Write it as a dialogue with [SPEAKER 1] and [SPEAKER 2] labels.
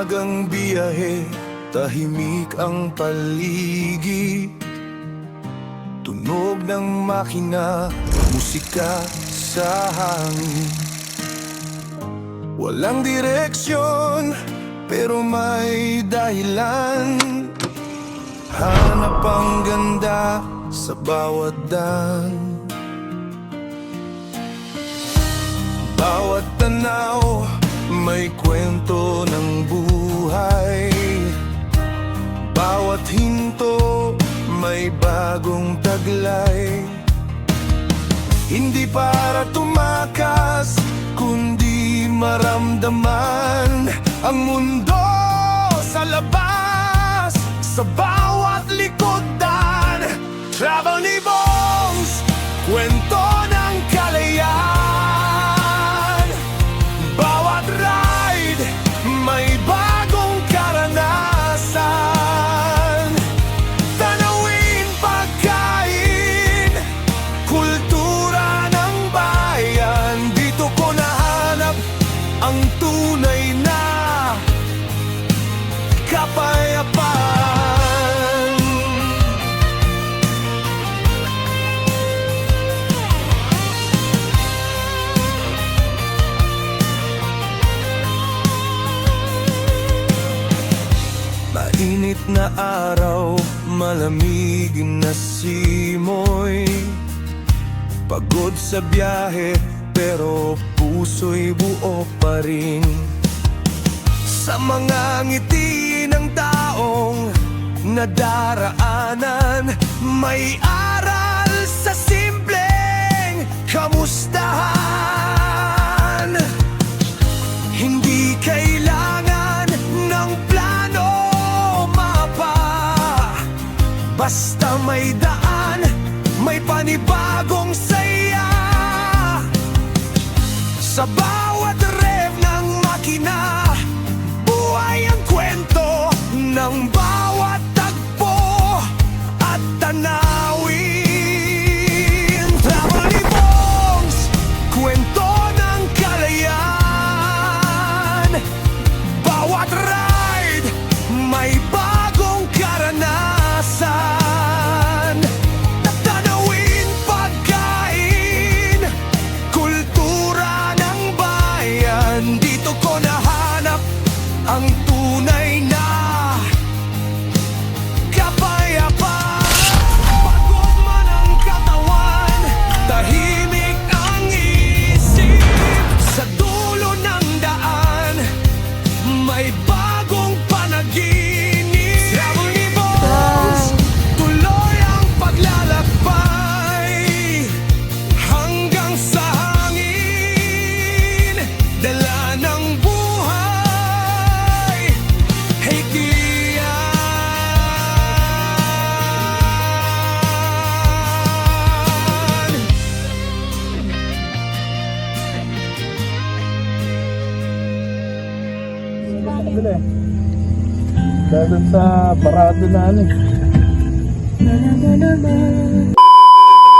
[SPEAKER 1] maagang biyahe, tahimik ang paligid. Tunog ng makina, musika sa hangin. Walang direksyon, pero may dahilan. Hanap ang ganda sa bawat daan. Bawat tanaw may kwento ng buhay. Bawat hinto may bagong taglay. Hindi para tumakas, kundi maramdaman ang mundo sa labas, sa bawat likodan. Travel ni Bongs, kwento ng kalayaan. Bawat ride may bagong karanasan. Tanawin, pagkain, kultura ng bayan. Dito ko nahanap ang tunay na kapayapaan. Mainit na araw, malamig na simoy. Pagod sa biyahe, pero puso'y buo pa rin. Sa mga ngiti ng taong nadaraanan, may aral sa simpleng kamustahan. Hindi kailangan ng plano o mapa, basta may daan, may panibagong saya. Sa bawat rev ng makina, buhay ang kwento ng bawat tagpo at tanawin. Travel ni Bongs, kwento ng kalayaan. Bawat ride may bagong karanasan. Tanawin, pagkain, kultura ng bayan. Dito ko nahanap ang tunay na kapayapaan. Pagod man ang katawan, tahimik ang isip. Sa dulo ng daan, may bagong panaginip. Travel ni Bongs, tuloy ang paglalakbay hanggang sa hangin. Dala ng buhay, hey Kian.
[SPEAKER 2] Bili. Dahil sa parado na ano eh.